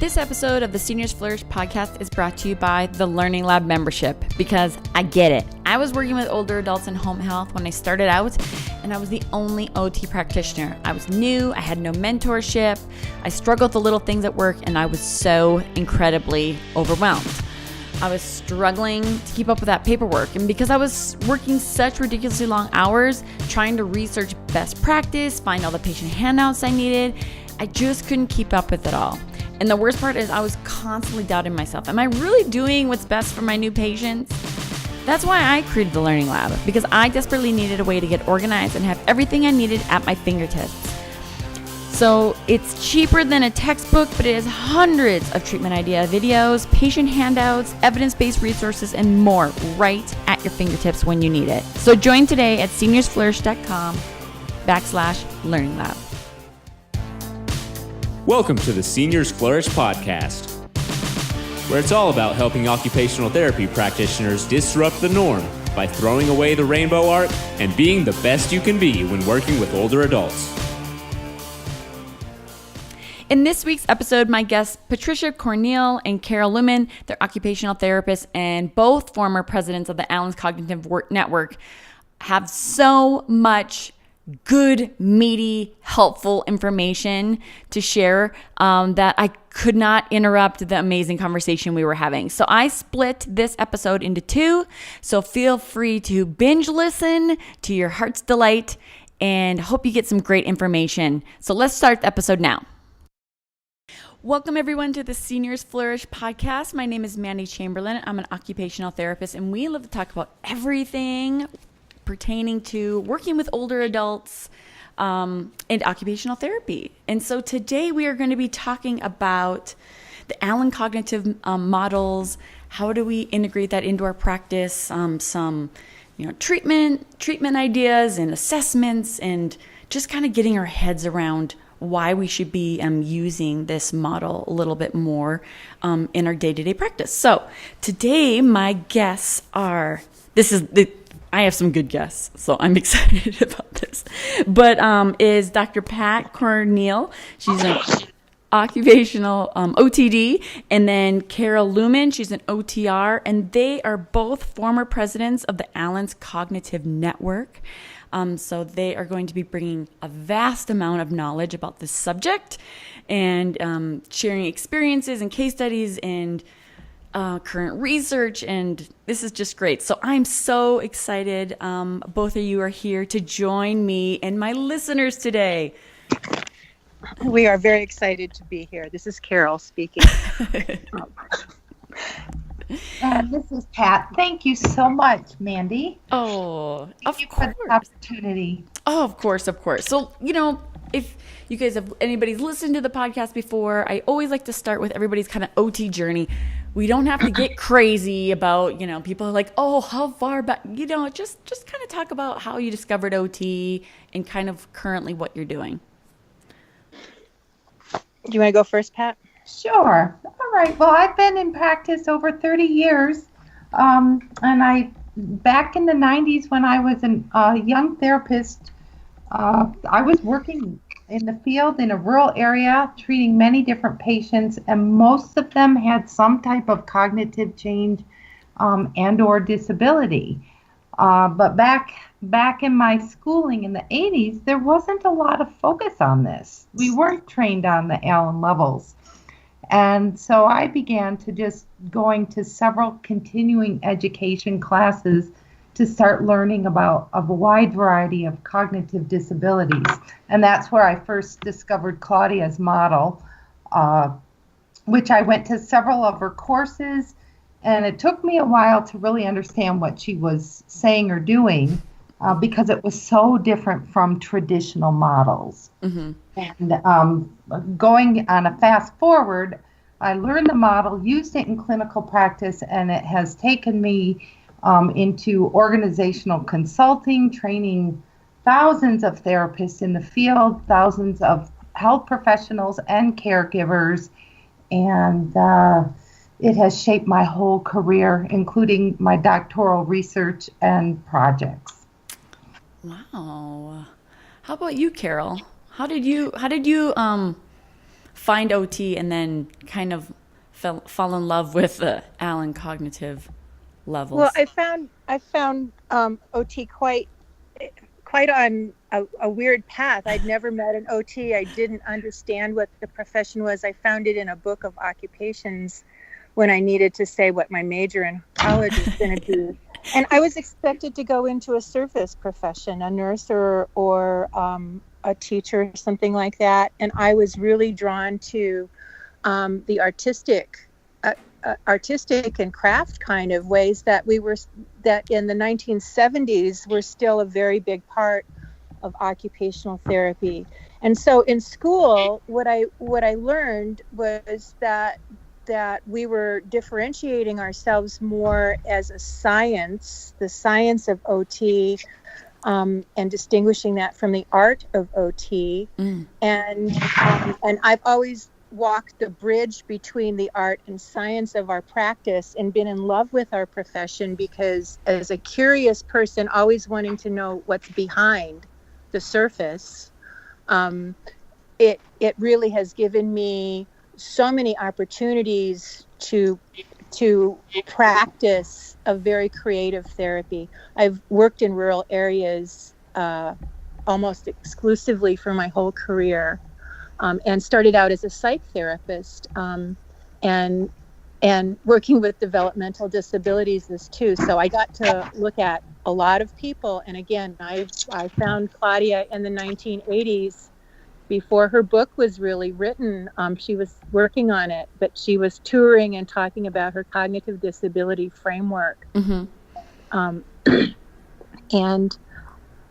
This episode of the Seniors Flourish podcast is brought to you by the Learning Lab membership, because I get it. I was working with older adults in home health when I started out, and I was the only OT practitioner. I was new, I had no mentorship, I struggled with the little things at work, and I was so incredibly overwhelmed. I was struggling to keep up with that paperwork, and because I was working such ridiculously long hours, trying to research best practice, find all the patient handouts I needed, I just couldn't keep up with it all. And the worst part is I was constantly doubting myself. Am I really doing what's best for my new patients? That's why I created the Learning Lab, because I desperately needed a way to get organized and have everything I needed at my fingertips. So it's cheaper than a textbook, but it has hundreds of treatment idea videos, patient handouts, evidence-based resources, and more right at your fingertips when you need it. So join today at seniorsflourish.com/Learning Lab. Welcome to the Seniors Flourish podcast, where it's all about helping occupational therapy practitioners disrupt the norm by throwing away the rainbow art and being the best you can be when working with older adults. In this week's episode, my guests Patricia, Cornille, and Luhman, they're occupational therapists and both former presidents of the LACLS Cognitive Network, have so much good, meaty, helpful information to share that I could not interrupt the amazing conversation we were having. So I split this episode into two. So feel free to binge listen to your heart's delight and hope you get some great information. So let's start the episode now. Welcome everyone to the Seniors Flourish podcast. My name is Mandy Chamberlain. I'm an occupational therapist, and we love to talk about everything pertaining to working with older adults and occupational therapy. And so today we are going to be talking about the Allen cognitive models. How do we integrate that into our practice? Some treatment ideas and assessments, and just kind of getting our heads around why we should be using this model a little bit more in our day-to-day practice. So today my guests are, I have some good guests, so I'm excited about this. But is Dr. Pat Cornille. She's an occupational OTD, and then Luhman. She's an OTR, and they are both former presidents of the LACLS Cognitive Network. So they are going to be bringing a vast amount of knowledge about this subject and sharing experiences and case studies and current research, and this is just great. So I'm so excited. Both of you are here to join me and my listeners today. We are very excited to be here. This is Carol speaking. And this is Pat. Thank you so much, Mandy. Oh, Thank you for the opportunity. Oh, of course. So, if you guys have anybody's listened to the podcast before, I always like to start with everybody's kind of OT journey. We don't have to get crazy about, people are like, oh, how far back, just kind of talk about how you discovered OT and kind of currently what you're doing. Do you want to go first, Pat? Sure. All right. Well, I've been in practice over 30 years. And back in the 90s when I was a young therapist, I was working in the field in a rural area, treating many different patients, and most of them had some type of cognitive change and or disability. But back in my schooling in the 80s, there wasn't a lot of focus on this. We weren't trained on the Allen levels. And so I began to just going to several continuing education classes to start learning about a wide variety of cognitive disabilities. And that's where I first discovered Claudia's model, which I went to several of her courses. And it took me a while to really understand what she was saying or doing because it was so different from traditional models. Mm-hmm. And going on a fast forward, I learned the model, used it in clinical practice, and it has taken me into organizational consulting, training thousands of therapists in the field, thousands of health professionals and caregivers, and it has shaped my whole career, including my doctoral research and projects. Wow. How about you, Carol? How did you find OT and then kind of fall in love with the Allen cognitive levels? Well, I found OT quite on a weird path. I'd never met an OT. I didn't understand what the profession was. I found it in a book of occupations when I needed to say what my major in college was going to be. And I was expected to go into a service profession, a nurse or a teacher or something like that. And I was really drawn to the artistic and craft kind of ways that in the 1970s were still a very big part of occupational therapy. And so in school, what I learned was that we were differentiating ourselves more as a science, the science of OT, and distinguishing that from the art of OT. And I've always walked the bridge between the art and science of our practice and been in love with our profession, because as a curious person always wanting to know what's behind the surface, it really has given me so many opportunities to practice a very creative therapy. I've worked in rural areas almost exclusively for my whole career. And started out as a psych therapist, and working with developmental disabilities too. So I got to look at a lot of people. And again, I found Claudia in the 1980s before her book was really written. She was working on it, but she was touring and talking about her cognitive disability framework.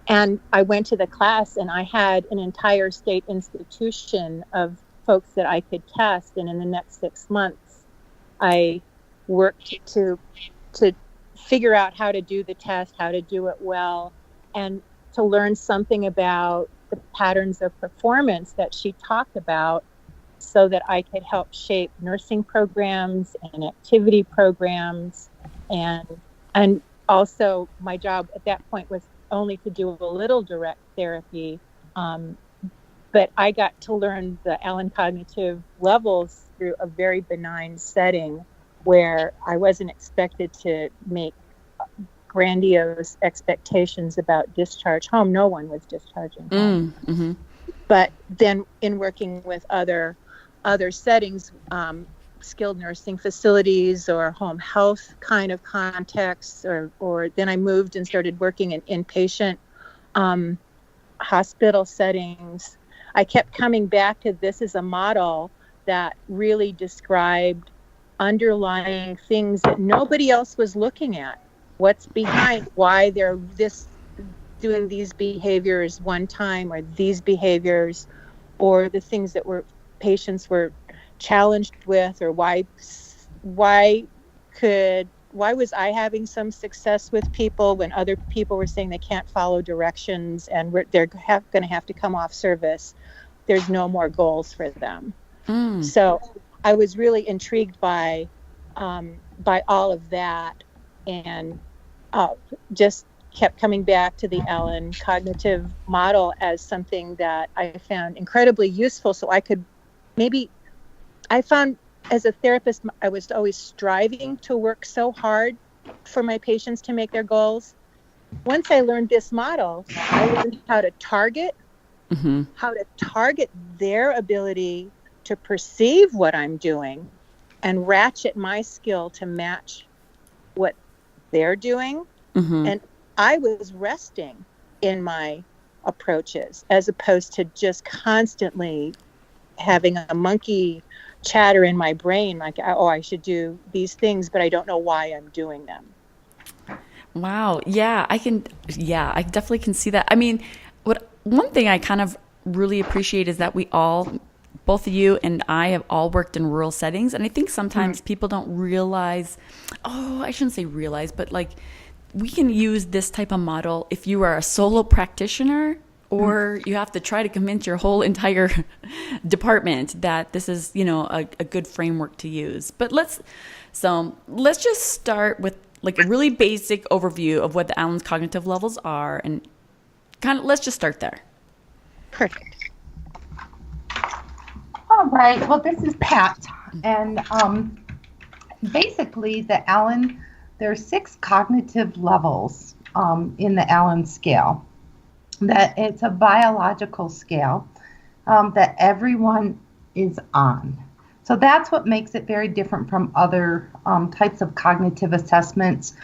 And I went to the class, and I had an entire state institution of folks that I could test. And in the next 6 months, I worked to figure out how to do the test, how to do it well, and to learn something about the patterns of performance that she talked about, so that I could help shape nursing programs and activity programs. And also my job at that point was only to do a little direct therapy, but I got to learn the Allen cognitive levels through a very benign setting where I wasn't expected to make grandiose expectations about discharge home. No one was discharging home. But then in working with other settings, skilled nursing facilities or home health kind of contexts, or then I moved and started working in inpatient hospital settings. I kept coming back to this as a model that really described underlying things that nobody else was looking at. What's behind why they're doing these behaviors one time, or these behaviors, or the things that patients were challenged with, or why was I having some success with people when other people were saying they can't follow directions and they're going to have to come off service. There's no more goals for them. So I was really intrigued by all of that, and just kept coming back to the Allen cognitive model as something that I found incredibly useful. So I found as a therapist, I was always striving to work so hard for my patients to make their goals. Once I learned this model, I learned how to target their ability to perceive what I'm doing and ratchet my skill to match what they're doing. And I was resting in my approaches, as opposed to just constantly having a monkey chatter in my brain, like, oh, I should do these things, but I don't know why I'm doing them. Wow. Yeah, I definitely can see that. I mean, one thing I kind of really appreciate is that both of you and I have all worked in rural settings. And I think sometimes people don't realize, I shouldn't say realize, but like, we can use this type of model if you are a solo practitioner, or you have to try to convince your whole entire department that this is, a good framework to use. But let's just start with like a really basic overview of what the Allen's cognitive levels are, and let's just start there. Perfect. All right. Well, this is Pat. And basically, there's 6 cognitive levels in the Allen scale. That it's a biological scale that everyone is on. So that's what makes it very different from other types of cognitive assessments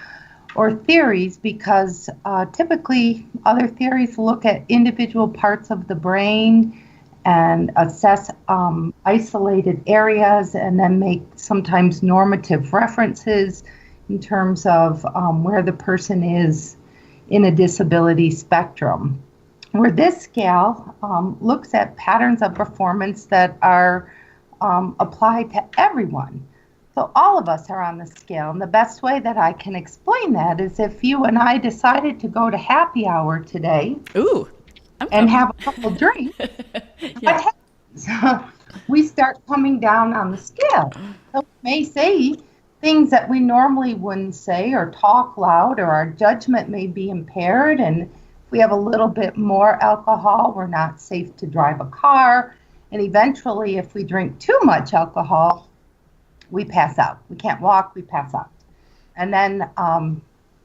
or theories, because typically other theories look at individual parts of the brain and assess isolated areas and then make sometimes normative references in terms of where the person is in a disability spectrum. Where this scale looks at patterns of performance that are applied to everyone. So all of us are on the scale. And the best way that I can explain that is if you and I decided to go to happy hour today and have a couple drinks, what happens? We start coming down on the scale. So we may say things that we normally wouldn't say or talk loud, or our judgment may be impaired. And if we have a little bit more alcohol, we're not safe to drive a car. And eventually, if we drink too much alcohol, we pass out. We can't walk, we pass out. And then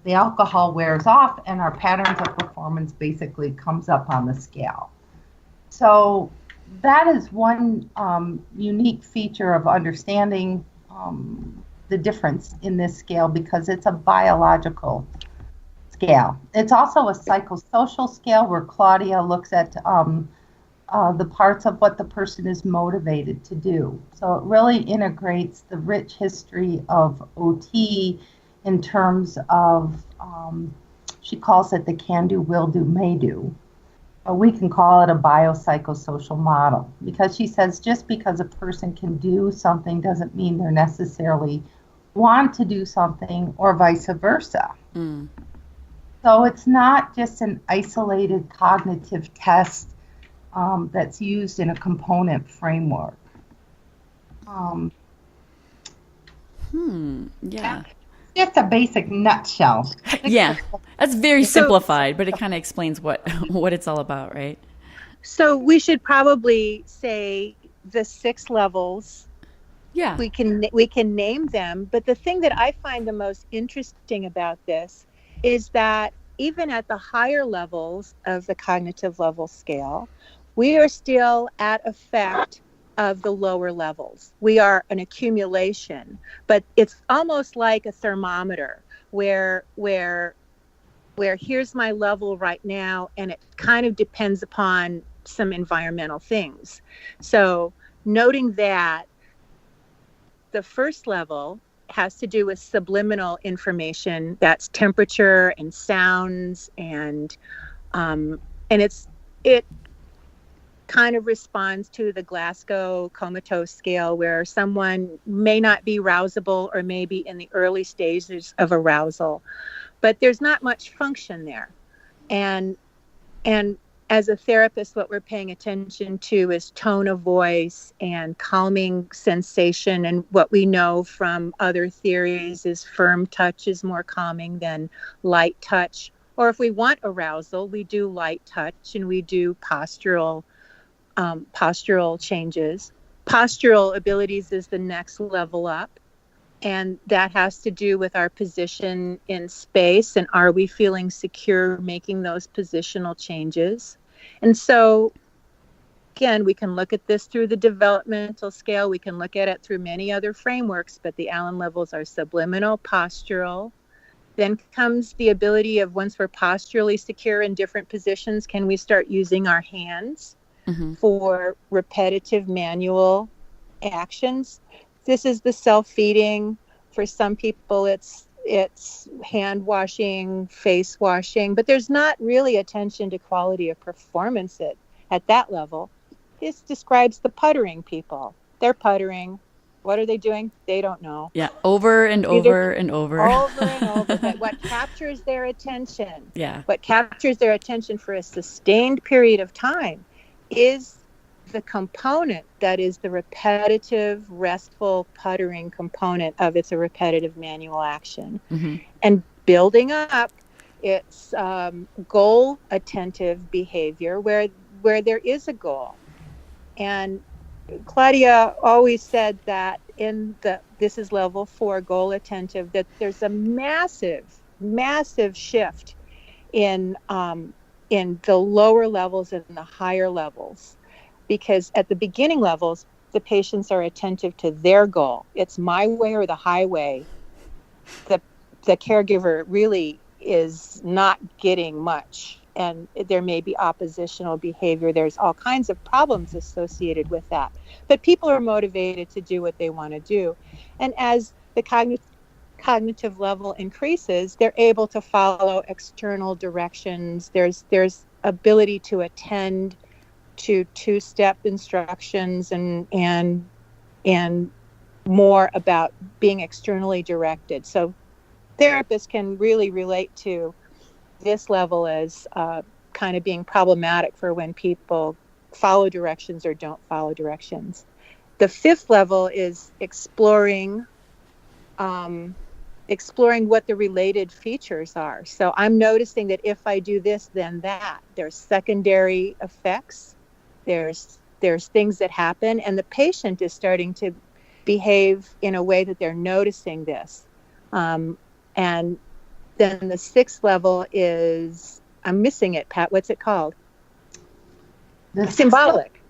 the alcohol wears off and our patterns of performance basically comes up on the scale. So that is one unique feature of understanding the difference in this scale, because it's a biological scale. It's also a psychosocial scale where Claudia looks at the parts of what the person is motivated to do. So it really integrates the rich history of OT in terms of, she calls it the can-do, will-do, may-do. We can call it a biopsychosocial model, because she says just because a person can do something doesn't mean they're necessarily want to do something, or vice versa. So it's not just an isolated cognitive test that's used in a component framework. Yeah. Just a basic nutshell. Yeah, that's very simplified, but it kind of explains what it's all about, right? So we should probably say the 6 levels. Yeah. We can name them, but the thing that I find the most interesting about this is that even at the higher levels of the cognitive level scale, we are still at effect of the lower levels. We are an accumulation, but it's almost like a thermometer where here's my level right now, and it kind of depends upon some environmental things. So noting that the first level has to do with subliminal information, that's temperature and sounds, and it kind of responds to the Glasgow comatose scale, where someone may not be rousable or may be in the early stages of arousal, but there's not much function there. And as a therapist, what we're paying attention to is tone of voice and calming sensation. And what we know from other theories is firm touch is more calming than light touch. Or if we want arousal, we do light touch and we do postural changes. Postural abilities is the next level up, and that has to do with our position in space, and are we feeling secure making those positional changes. And so again, we can look at this through the developmental scale, we can look at it through many other frameworks, but the Allen levels are subliminal, postural. Then comes the ability of, once we're posturally secure in different positions, can we start using our hands for repetitive manual actions. This is the self-feeding. For some people, it's hand washing, face washing, but there's not really attention to quality of performance at that level. This describes the puttering people. They're puttering. What are they doing? They don't know. Yeah, over and over and over. Over and over. But what captures their attention? Yeah. What captures their attention for a sustained period of time is the component that is the repetitive, restful puttering component of it's a repetitive manual action. And building up its goal attentive behavior where there is a goal. And Claudia always said that this is level 4 goal attentive, that there's a massive shift in the lower levels and the higher levels, because at the beginning levels, the patients are attentive to their goal. It's my way or the highway. The caregiver really is not getting much, and there may be oppositional behavior. There's all kinds of problems associated with that, but people are motivated to do what they want to do. And as the cognitive level increases, they're able to follow external directions. There's ability to attend to two-step instructions and more about being externally directed. So therapists can really relate to this level as kind of being problematic for when people follow directions or don't follow directions. The 5th level is exploring what the related features are. So I'm noticing that if I do this, then that. There's secondary effects. There's things that happen, and the patient is starting to behave in a way that they're noticing this. And then the 6th level is, I'm missing it, Pat. What's it called? Symbolic.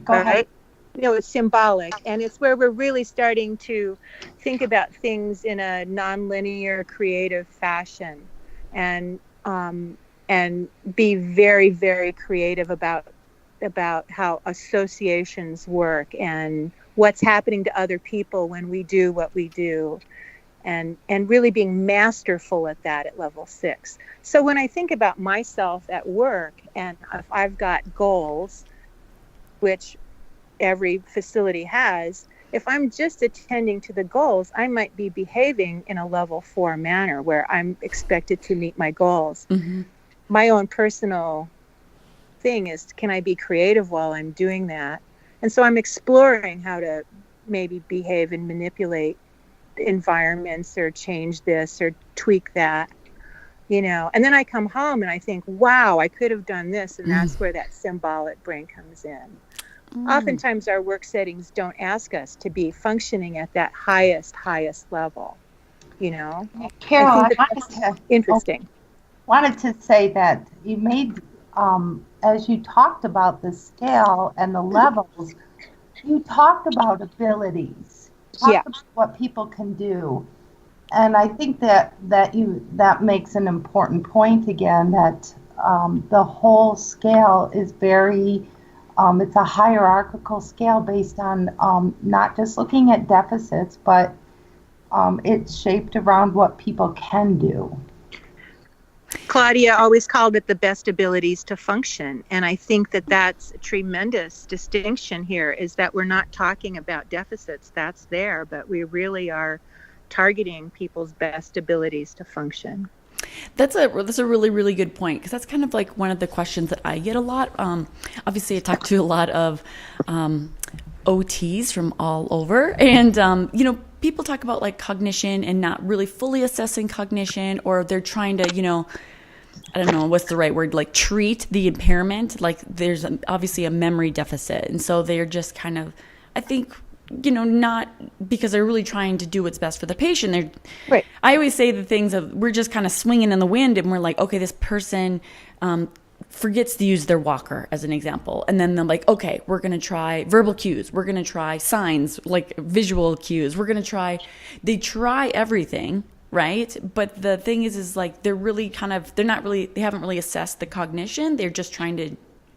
Go ahead. It's symbolic, and it's where we're really starting to think about things in a nonlinear, creative fashion, and be very, very creative about how associations work and what's happening to other people when we do what we do, and really being masterful at that at level 6. So when I think about myself at work, and if I've got goals, which every facility has, if I'm just attending to the goals, I might be behaving in a level 4 manner where I'm expected to meet my goals. Mm-hmm. My own personal thing is, can I be creative while I'm doing that? And so I'm exploring how to maybe behave and manipulate environments, or change this or tweak that, and then I come home and I think, wow, I could have done this. And that's where that symbolic brain comes in. Oftentimes our work settings don't ask us to be functioning at that highest level, Carol, interesting. Wanted to say that you made, as you talked about the scale and the levels, you talked about abilities. About what people can do. And I think that makes an important point again, that the whole scale is very, it's a hierarchical scale based on not just looking at deficits, but it's shaped around what people can do. Claudia always called it the best abilities to function. And I think that that's a tremendous distinction here, is that we're not talking about deficits. That's there, but we really are targeting people's best abilities to function. That's a really, really good point, because that's kind of like one of the questions that I get a lot. Obviously, I talk to a lot of OTs from all over, and people talk about like cognition and not really fully assessing cognition, or they're trying to, I don't know what's the right word, like treat the impairment. Like there's obviously a memory deficit. And so they're just kind of, I think, not because they're really trying to do what's best for the patient. They're right. I always say the things of, we're just kind of swinging in the wind, and we're like, okay, this person forgets to use their walker as an example. And then they're like, okay, we're going to try verbal cues. We're going to try signs, like visual cues. They try everything, right? But the thing is like, they haven't really assessed the cognition. They're just trying to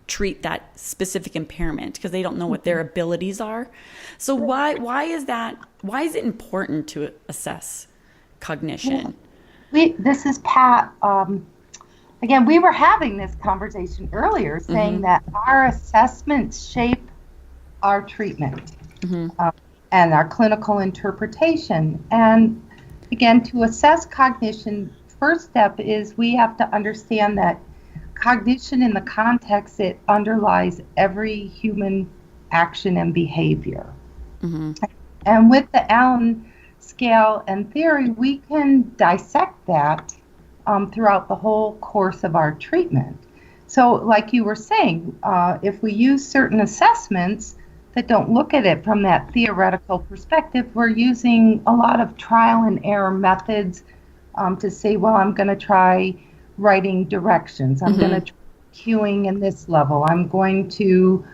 treat that specific impairment because they don't know what their abilities are. So why is it important to assess cognition? This is Pat. Again, we were having this conversation earlier, saying that our assessments shape our treatment and our clinical interpretation. And again, to assess cognition, first step is we have to understand that cognition in the context, it underlies every human action and behavior. And with the Allen scale and theory, we can dissect that throughout the whole course of our treatment. So like you were saying, if we use certain assessments, that don't look at it from that theoretical perspective. We're using a lot of trial and error methods to say, well, I'm going to try writing directions. I'm going to try cueing in this level. I'm going to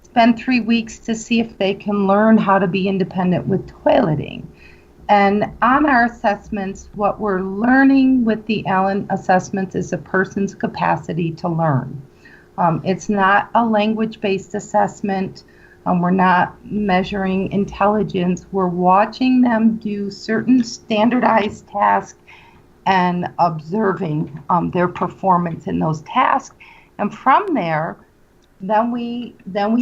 spend 3 weeks to see if they can learn how to be independent with toileting. And on our assessments, what we're learning with the Allen assessments is a person's capacity to learn. It's not a language-based assessment. We're not measuring intelligence. We're watching them do certain standardized tasks and observing their performance in those tasks. And from there, then we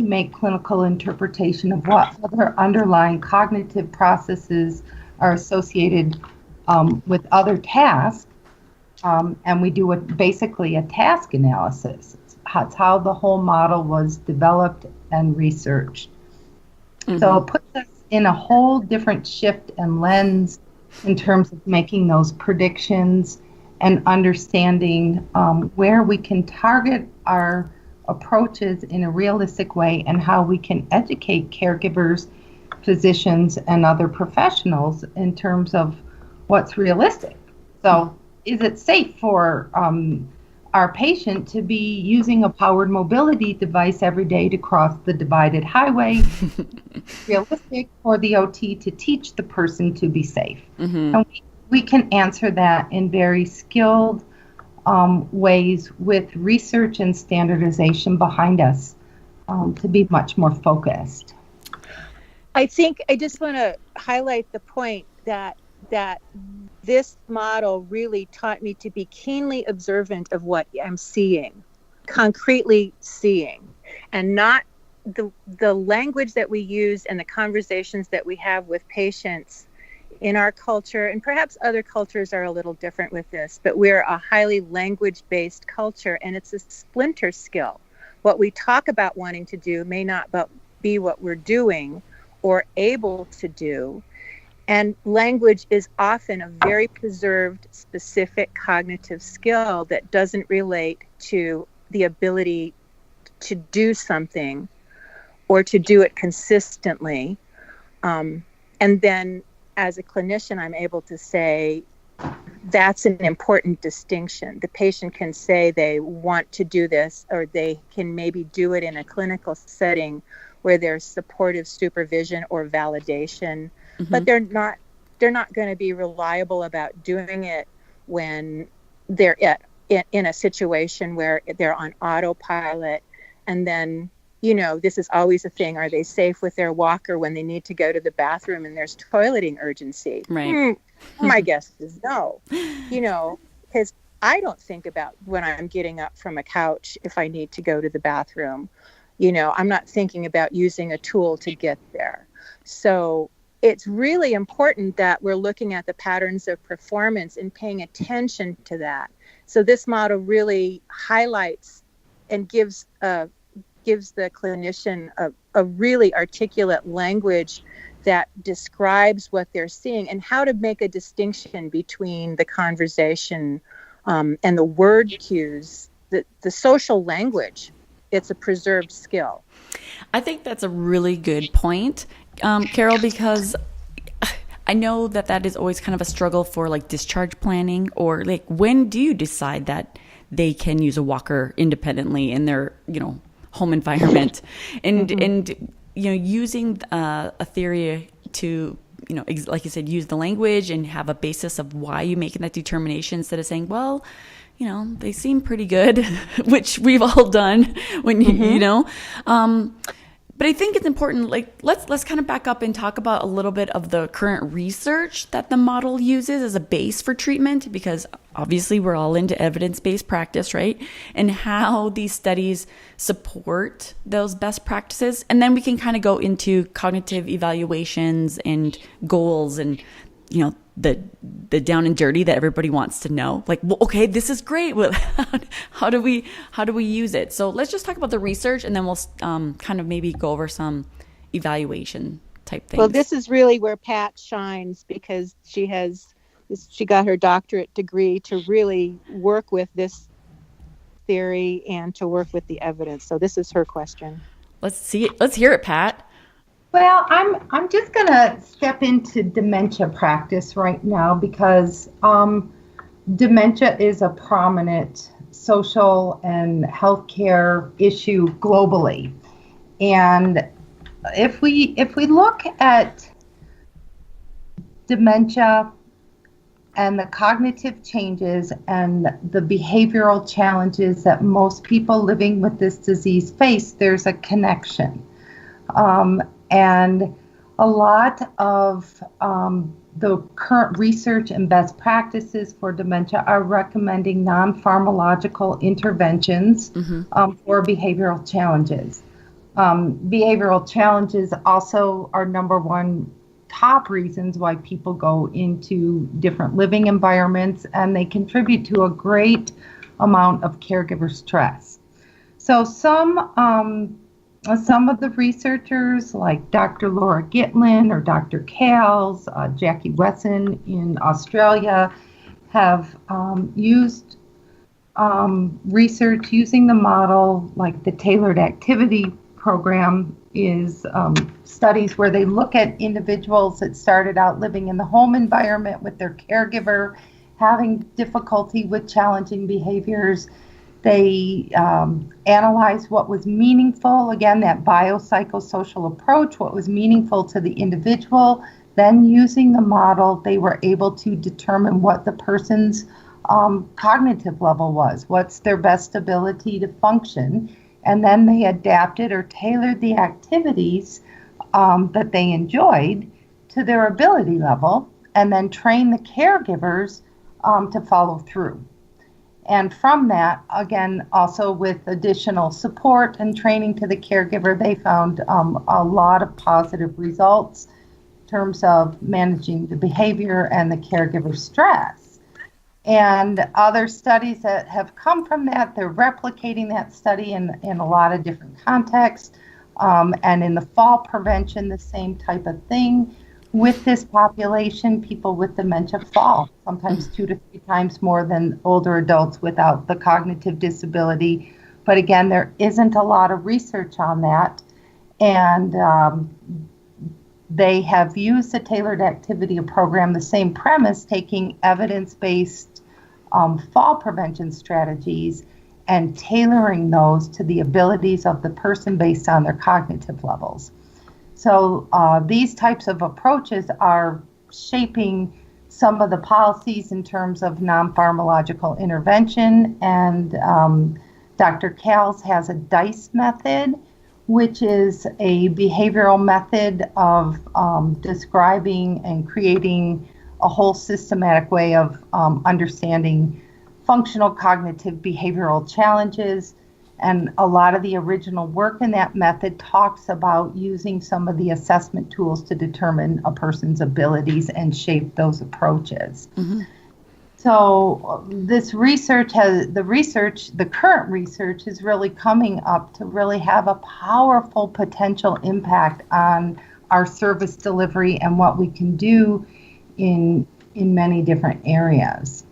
make clinical interpretation of what other underlying cognitive processes are associated with other tasks. And we do basically a task analysis. That's how the whole model was developed and researched. So it puts us in a whole different shift and lens in terms of making those predictions and understanding where we can target our approaches in a realistic way and how we can educate caregivers, physicians, and other professionals in terms of what's realistic. So is it safe for our patient to be using a powered mobility device every day to cross the divided highway? Realistic for the OT to teach the person to be safe? And we can answer that in very skilled ways with research and standardization behind us to be much more focused. I think I just want to highlight the point that this model really taught me to be keenly observant of what I'm seeing, concretely seeing, and not the language that we use and the conversations that we have with patients in our culture, and perhaps other cultures are a little different with this, but we're a highly language-based culture, and it's a splinter skill. What we talk about wanting to do may not be what we're doing or able to do. And language is often a very preserved, specific cognitive skill that doesn't relate to the ability to do something or to do it consistently. And then as a clinician, I'm able to say, that's an important distinction. The patient can say they want to do this, or they can maybe do it in a clinical setting where there's supportive supervision or validation, but they're not going to be reliable about doing it when they're in a situation where they're on autopilot. And then, this is always a thing. Are they safe with their walker when they need to go to the bathroom and there's toileting urgency? Right. My guess is no, because I don't think about when I'm getting up from a couch if I need to go to the bathroom. I'm not thinking about using a tool to get there. So it's really important that we're looking at the patterns of performance and paying attention to that. So this model really highlights and gives the clinician a really articulate language that describes what they're seeing and how to make a distinction between the conversation and the word cues, the social language. It's a preserved skill. I think that's a really good point, Carol, because I know that is always kind of a struggle for like discharge planning, or like when do you decide that they can use a walker independently in their home environment, and using a theory to like you said, use the language and have a basis of why you're making that determination instead of saying, well, they seem pretty good, which we've all done when but I think it's important, like, let's kind of back up and talk about a little bit of the current research that the model uses as a base for treatment, because obviously we're all into evidence-based practice, right? And how these studies support those best practices. And then we can kind of go into cognitive evaluations and goals and, the down and dirty that everybody wants to know. Like, well, okay, this is great. Well, how do we use it? So let's just talk about the research, and then we'll kind of maybe go over some evaluation type things. Well, this is really where Pat shines, because she got her doctorate degree to really work with this theory and to work with the evidence. So this is her question. Let's see it. Let's hear it, Pat. Well, I'm just going to step into dementia practice right now because dementia is a prominent social and healthcare issue globally. And if we look at dementia and the cognitive changes and the behavioral challenges that most people living with this disease face, there's a connection. And a lot of the current research and best practices for dementia are recommending non-pharmacological interventions for behavioral challenges. Behavioral challenges also are number one top reasons why people go into different living environments, and they contribute to a great amount of caregiver stress. So some of the researchers like Dr. Laura Gitlin or Dr. Kales, Jackie Wesson in Australia have used research using the model, like the tailored activity program is studies where they look at individuals that started out living in the home environment with their caregiver, having difficulty with challenging behaviors. They analyze what was meaningful, again, that biopsychosocial approach, what was meaningful to the individual. Then using the model, they were able to determine what the person's cognitive level was, what's their best ability to function. And then they adapted or tailored the activities that they enjoyed to their ability level, and then trained the caregivers to follow through. And from that, again, also with additional support and training to the caregiver, they found a lot of positive results in terms of managing the behavior and the caregiver stress. And other studies that have come from that, they're replicating that study in a lot of different contexts. And in the fall prevention, the same type of thing. With this population, people with dementia fall sometimes 2 to 3 times more than older adults without the cognitive disability. But again, there isn't a lot of research on that. And they have used the tailored activity program, the same premise, taking evidence-based fall prevention strategies and tailoring those to the abilities of the person based on their cognitive levels. So these types of approaches are shaping some of the policies in terms of non-pharmacological intervention. And Dr. Kales has a DICE method, which is a behavioral method of describing and creating a whole systematic way of understanding functional cognitive behavioral challenges. And a lot of the original work in that method talks about using some of the assessment tools to determine a person's abilities and shape those approaches. Mm-hmm. So this research the current research is really coming up to really have a powerful potential impact on our service delivery and what we can do in many different areas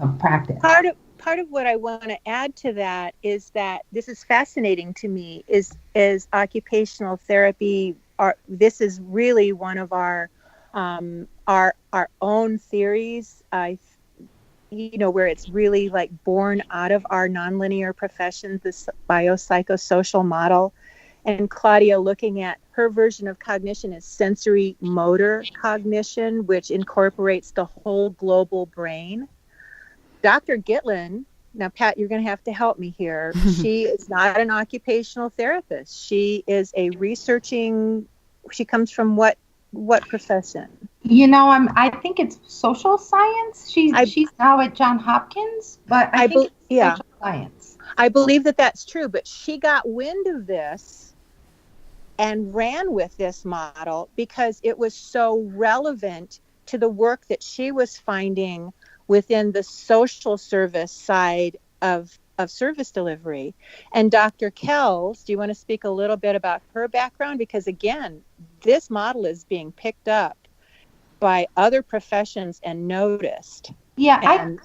of practice. Part of what I want to add to that is that this is fascinating to me is occupational therapy. This is really one of our own theories. Where it's really like born out of our nonlinear professions, this biopsychosocial model. And Claudia, looking at her version of cognition, is sensory motor cognition, which incorporates the whole global brain. Dr. Gitlin, now Pat, you're going to have to help me here. She is not an occupational therapist. She is she comes from what profession? I think it's social science. She's now at Johns Hopkins, but I think it's social science. I believe that that's true, but she got wind of this and ran with this model because it was so relevant to the work that she was finding within the social service side of service delivery. And Dr. Kales, do you want to speak a little bit about her background? Because again, this model is being picked up by other professions and noticed. Yeah,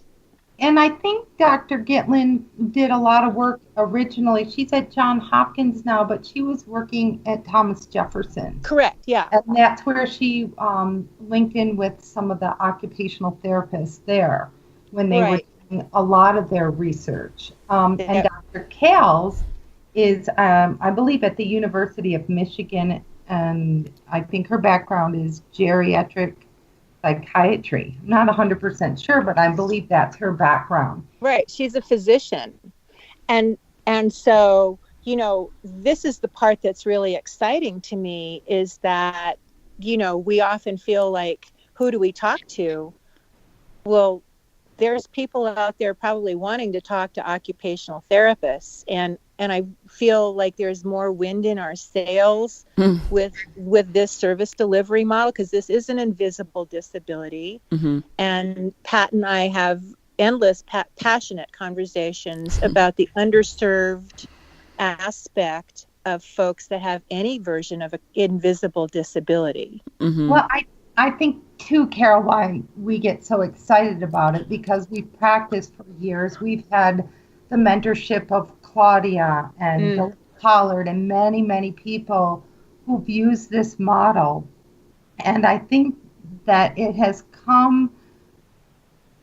And I think Dr. Gitlin did a lot of work originally. She's at Johns Hopkins now, but she was working at Thomas Jefferson. Correct, yeah. And that's where she linked in with some of the occupational therapists there when they were doing a lot of their research. And Dr. Kales is, I believe, at the University of Michigan, and I think her background is geriatric psychiatry. I'm not 100% sure, but I believe that's her background. Right. She's a physician. And so, you know, this is the part that's really exciting to me, is that, you know, we often feel like, who do we talk to? Well, there's people out there probably wanting to talk to occupational therapists, and I feel like there's more wind in our sails with this service delivery model, because this is an invisible disability. And Pat and I have endless passionate conversations about the underserved aspect of folks that have any version of an invisible disability. Well, I think too, Carol, why we get so excited about it, because we've practiced for years. We've had the mentorship of Claudia and Pollard and many, many people who've used this model. And I think that it has come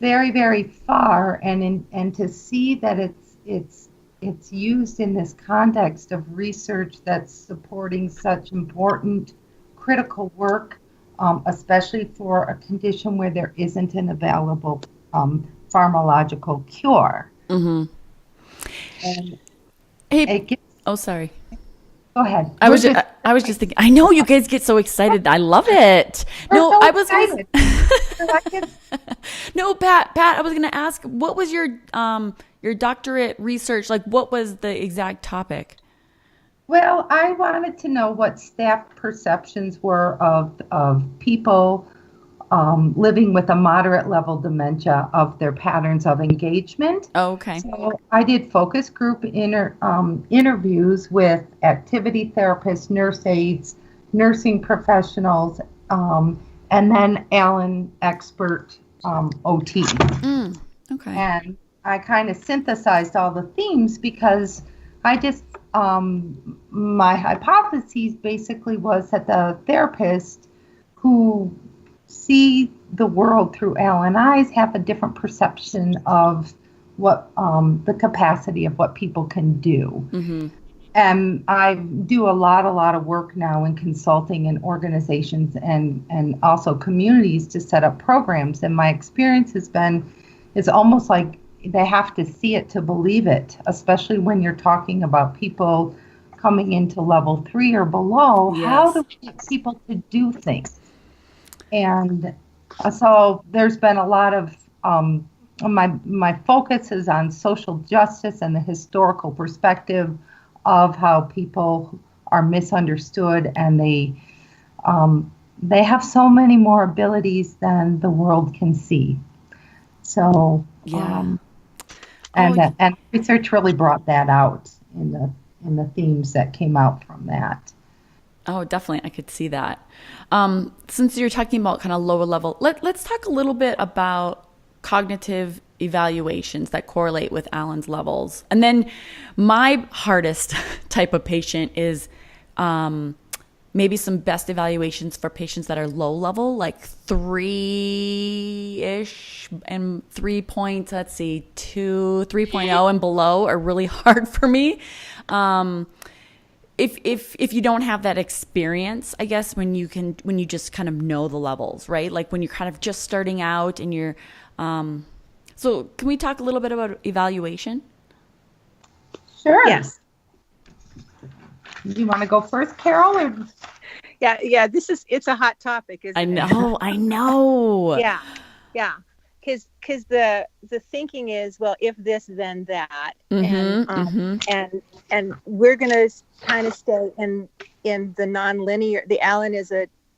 very, very far, and to see that it's used in this context of research that's supporting such important, critical work, especially for a condition where there isn't an available pharmacological cure. And sorry. Go ahead. I was just thinking, I know you guys get so excited. I love it. I was excited. No, Pat, I was going to ask, what was your doctorate research? Like, what was the exact topic? Well, I wanted to know what staff perceptions were of people living with a moderate level dementia, of their patterns of engagement. Oh, okay. So I did focus group interviews with activity therapists, nurse aides, nursing professionals, and then Allen expert OTs. Okay. And I kind of synthesized all the themes, because I just, my hypothesis basically was that the therapists who see the world through Allen eyes have a different perception of what the capacity of what people can do. And I do a lot of work now in consulting in organizations and also communities to set up programs. And my experience has been, it's almost like they have to see it to believe it, especially when you're talking about people coming into level 3 or below. Yes. How do we get people to do things? And so there's been a lot of, my focus is on social justice and the historical perspective of how people are misunderstood, and they have so many more abilities than the world can see. So, and research really brought that out in the themes that came out from that. Oh, definitely. I could see that. Since you're talking about kind of lower level, let's talk a little bit about cognitive evaluations that correlate with Allen's levels. And then my hardest type of patient is maybe some best evaluations for patients that are low level, like 3-ish and 3 points, 3.0 and below are really hard for me. If you don't have that experience, I guess, when you just kind of know the levels, right? Like when you're kind of just starting out and you're, so can we talk a little bit about evaluation? Sure. Yes. You want to go first, Carol? Or? Yeah. It's a hot topic, isn't it? I know. Yeah. Because the thinking is, well, if this, then that, and we're gonna kind of stay in the nonlinear. The Allen is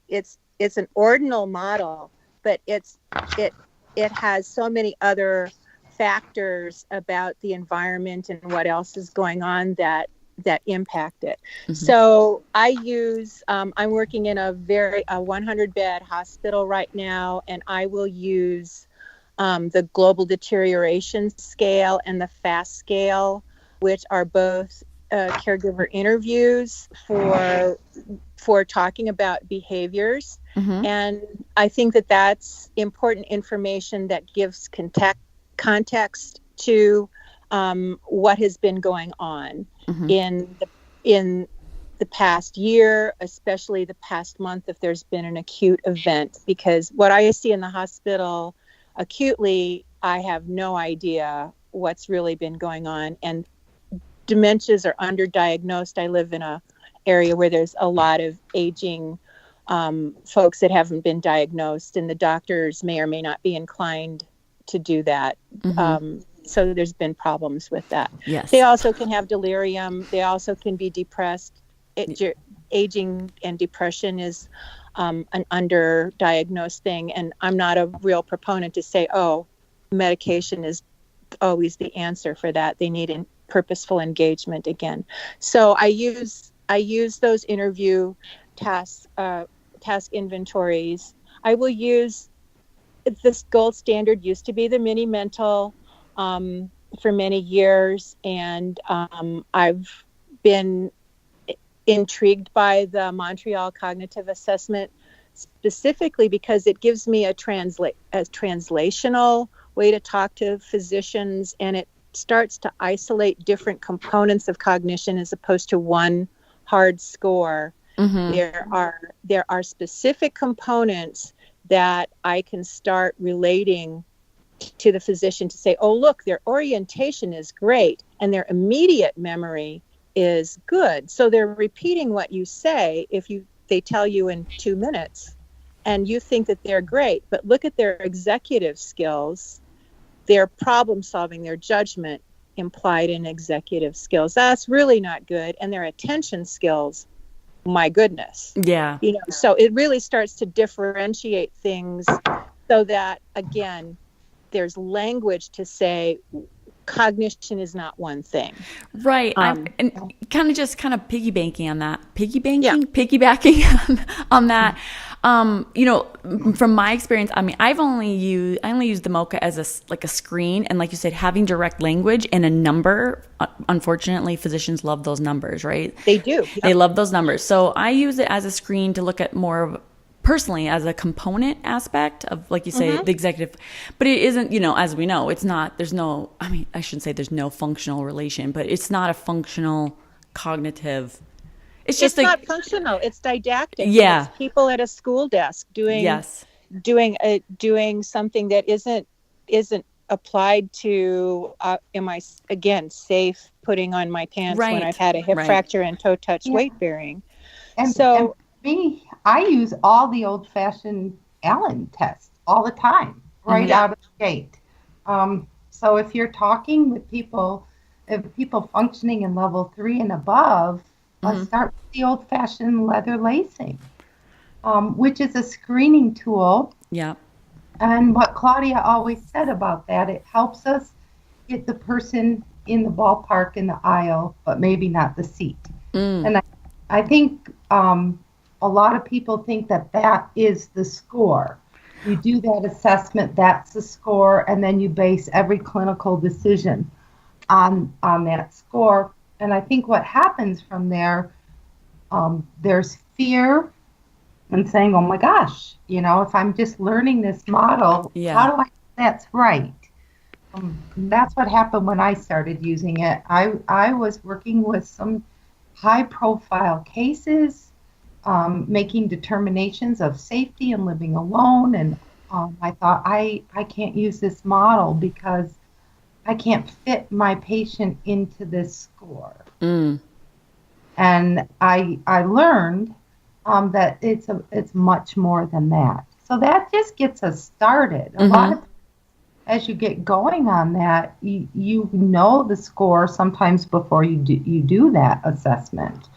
it's an ordinal model, but it has so many other factors about the environment and what else is going on that impact it. So I use, I'm working in a 100 bed hospital right now, and I will use the Global Deterioration Scale and the FAST scale, which are both caregiver interviews for talking about behaviors. And I think that that's important information that gives context to what has been going on in the past year, especially the past month, if there's been an acute event. Because what I see in the hospital acutely, I have no idea what's really been going on. And dementias are underdiagnosed. I live in an area where there's a lot of aging folks that haven't been diagnosed, and the doctors may or may not be inclined to do that. So there's been problems with that. Yes. They also can have delirium. They also can be depressed. Aging and depression is an underdiagnosed thing, and I'm not a real proponent to say, oh, medication is always the answer for that. They need purposeful engagement again. So I use those interview task inventories. I will use this gold standard used to be the mini mental for many years, and I've been intrigued by the Montreal Cognitive Assessment specifically because it gives me a translational way to talk to physicians, and it starts to isolate different components of cognition as opposed to one hard score. There are specific components that I can start relating to the physician to say, oh, look, their orientation is great and their immediate memory is good. So they're repeating what you say if they tell you in 2 minutes and you think that they're great, but look at their executive skills, their problem solving, their judgment implied in executive skills. That's really not good. And their attention skills, my goodness. Yeah. So it really starts to differentiate things so that, again, there's language to say cognition is not one thing. Right. And kind of piggybacking on that, on that. From my experience, I mean, I only use the MOCA as a screen, and like you said, having direct language and a number. Unfortunately, physicians love those numbers, right? They do. Yeah. They love those numbers. So I use it as a screen to look at more of, personally, as a component aspect of, like you say, the executive, but it isn't, as we know, it's not, I shouldn't say there's no functional relation, but it's not a functional cognitive. It's not functional. It's didactic. Yeah. It's people at a school desk doing something that isn't applied to, am I, again, safe putting on my pants when I've had a hip fracture and toe touch weight bearing. And me, I use all the old-fashioned Allen tests all the time, right out of the gate. So if you're talking with people functioning in level 3 and above, let's start with the old-fashioned leather lacing, which is a screening tool. Yeah. And what Claudia always said about that, it helps us get the person in the ballpark in the aisle, but maybe not the seat. And I think a lot of people think that is the score. You do that assessment, that's the score, and then you base every clinical decision on that score. And I think what happens from there, there's fear and saying, oh my gosh, if I'm just learning this model, how do I know that's right? That's what happened when I started using it. I was working with some high-profile cases, making determinations of safety and living alone. And I thought, I can't use this model because I can't fit my patient into this score. And I learned that it's much more than that. So that just gets us started. A lot of, as you get going on that, you know the score sometimes before you do that assessment.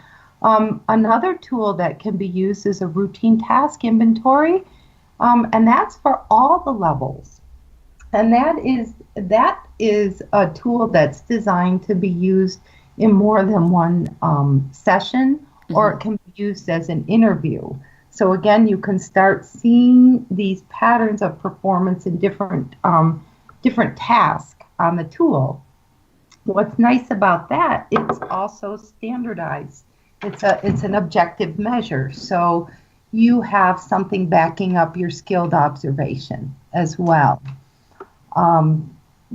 Another tool that can be used is a routine task inventory, and that's for all the levels. And that is a tool that's designed to be used in more than one session, or it can be used as an interview. So again, you can start seeing these patterns of performance in different tasks on the tool. What's nice about that, it's also standardized. It's an objective measure. So you have something backing up your skilled observation as well.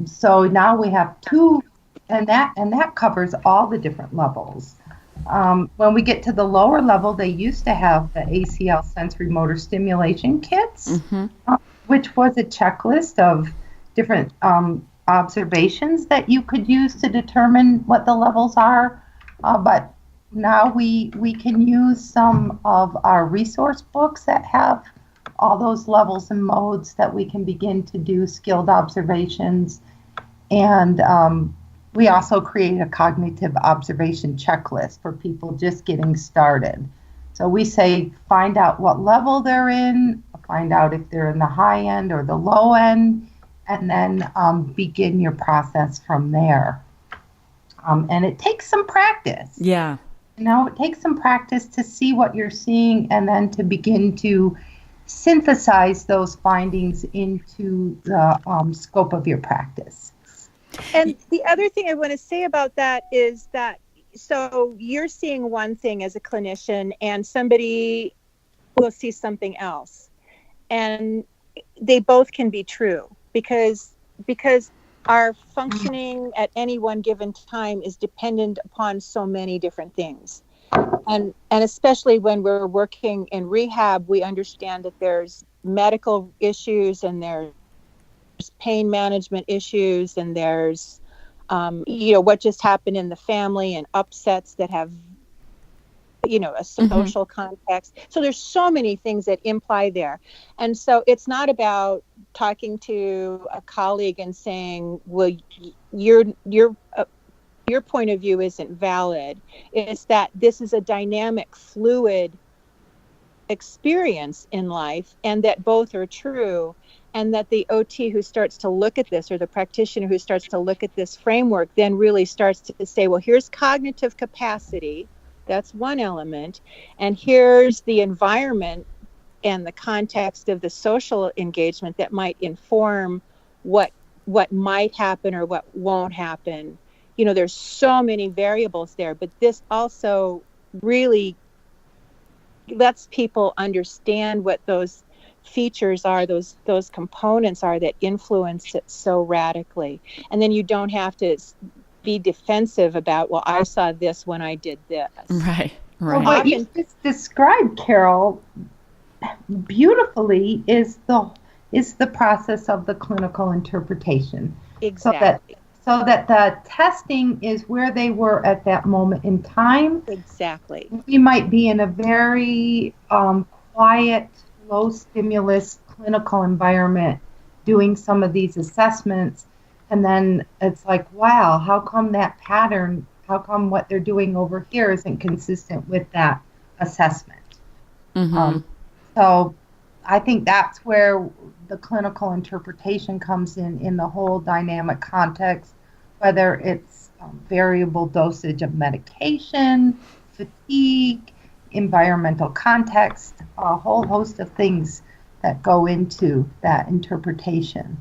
So now we have two, and that covers all the different levels. When we get to the lower level, they used to have the ACL sensory motor stimulation kits, which was a checklist of different observations that you could use to determine what the levels are. But now we can use some of our resource books that have all those levels and modes that we can begin to do skilled observations. And we also create a cognitive observation checklist for people just getting started. So we say, find out what level they're in, find out if they're in the high end or the low end, and then begin your process from there. And it takes some practice. Yeah. It takes some practice to see what you're seeing and then to begin to synthesize those findings into the scope of your practice. And the other thing I want to say about that is that, so you're seeing one thing as a clinician and somebody will see something else. And they both can be true because our functioning at any one given time is dependent upon so many different things. And especially when we're working in rehab, we understand that there's medical issues and there's pain management issues and there's, what just happened in the family and upsets that have, a social context. So there's so many things that imply there. And so it's not about talking to a colleague and saying, well, your point of view isn't valid. It's that this is a dynamic, fluid experience in life and that both are true. And that the OT who starts to look at this or the practitioner who starts to look at this framework then really starts to say, well, here's cognitive capacity. That's one element. And here's the environment and the context of the social engagement that might inform what might happen or what won't happen. There's so many variables there, but this also really lets people understand what those features are, those components are that influence it so radically. And then you don't have to be defensive about, well, I saw this when I did this. Right. Well, what you just described, Carol, beautifully is the process of the clinical interpretation. Exactly. So that the testing is where they were at that moment in time. Exactly. We might be in a very quiet, low stimulus clinical environment doing some of these assessments. And then it's like, wow, how come what they're doing over here isn't consistent with that assessment? So I think that's where the clinical interpretation comes in the whole dynamic context, whether it's variable dosage of medication, fatigue, environmental context, a whole host of things that go into that interpretation.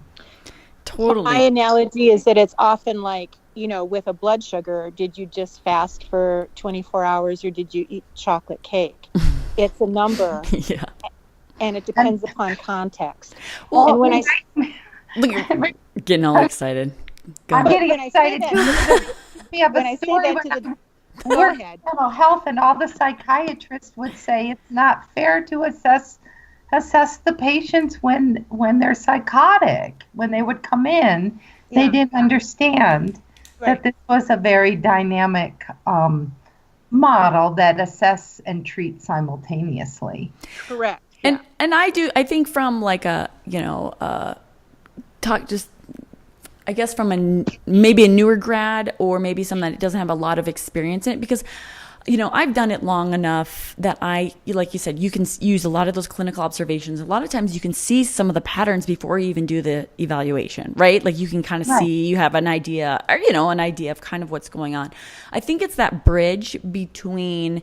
Totally. My analogy is that it's often like, with a blood sugar, did you just fast for 24 hours or did you eat chocolate cake? It's a number. Yeah. And it depends upon context. Well, and when Look, you're getting all excited. Go I'm ahead. getting excited too. We have when a I say story that to the where mental health and all the psychiatrists would say it's not fair to assess the patients when they're psychotic. When they would come in, they didn't understand that this was a very dynamic model that assess and treat simultaneously. Correct. And I think from like a, I guess from maybe a newer grad or maybe someone that doesn't have a lot of experience in it, because, I've done it long enough that like you said, you can use a lot of those clinical observations. A lot of times you can see some of the patterns before you even do the evaluation, right? Like you can kind of see, you have an idea or, an idea of kind of what's going on. I think it's that bridge between,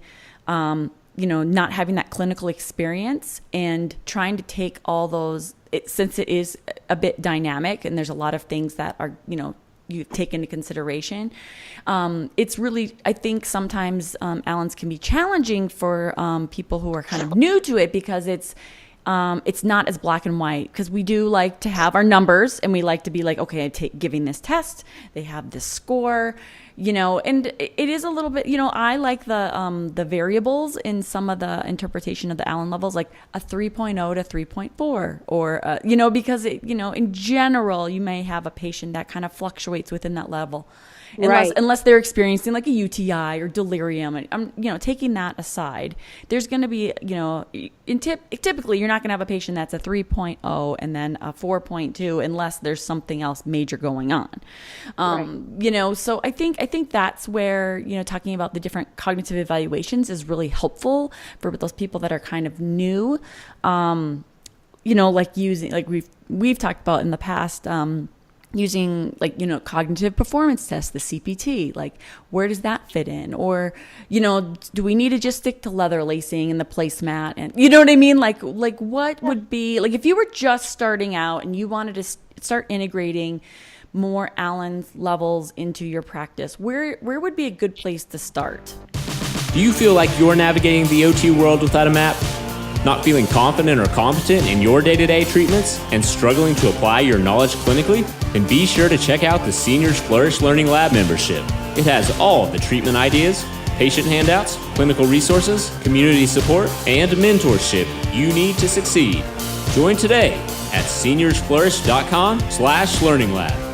not having that clinical experience and trying to take all those, since it is a bit dynamic and there's a lot of things that are, you take into consideration. It's really, I think sometimes ALANs can be challenging for people who are kind of new to it, because it's not as black and white, because we do like to have our numbers and we like to be like, okay, giving this test, they have this score, and it is a little bit, I like the variables in some of the interpretation of the ALAN levels, like a 3.0 to 3.4, or, because, in general, you may have a patient that kind of fluctuates within that level. Unless they're experiencing like a UTI or delirium, and I'm, taking that aside, there's going to be, typically you're not going to have a patient that's a 3.0 and then a 4.2 unless there's something else major going on. So I think that's where, talking about the different cognitive evaluations is really helpful for those people that are kind of new, like using, like we've talked about in the past, using cognitive performance tests, the CPT, like where does that fit in? Or, do we need to just stick to leather lacing and the placemat? And you know what I mean? Like what would be, like if you were just starting out and you wanted to start integrating more ALAN levels into your practice, where would be a good place to start? Do you feel like you're navigating the OT world without a map? Not feeling confident or competent in your day-to-day treatments and struggling to apply your knowledge clinically? Then be sure to check out the Seniors Flourish Learning Lab membership. It has all of the treatment ideas, patient handouts, clinical resources, community support, and mentorship you need to succeed. Join today at seniorsflourish.com/learninglab.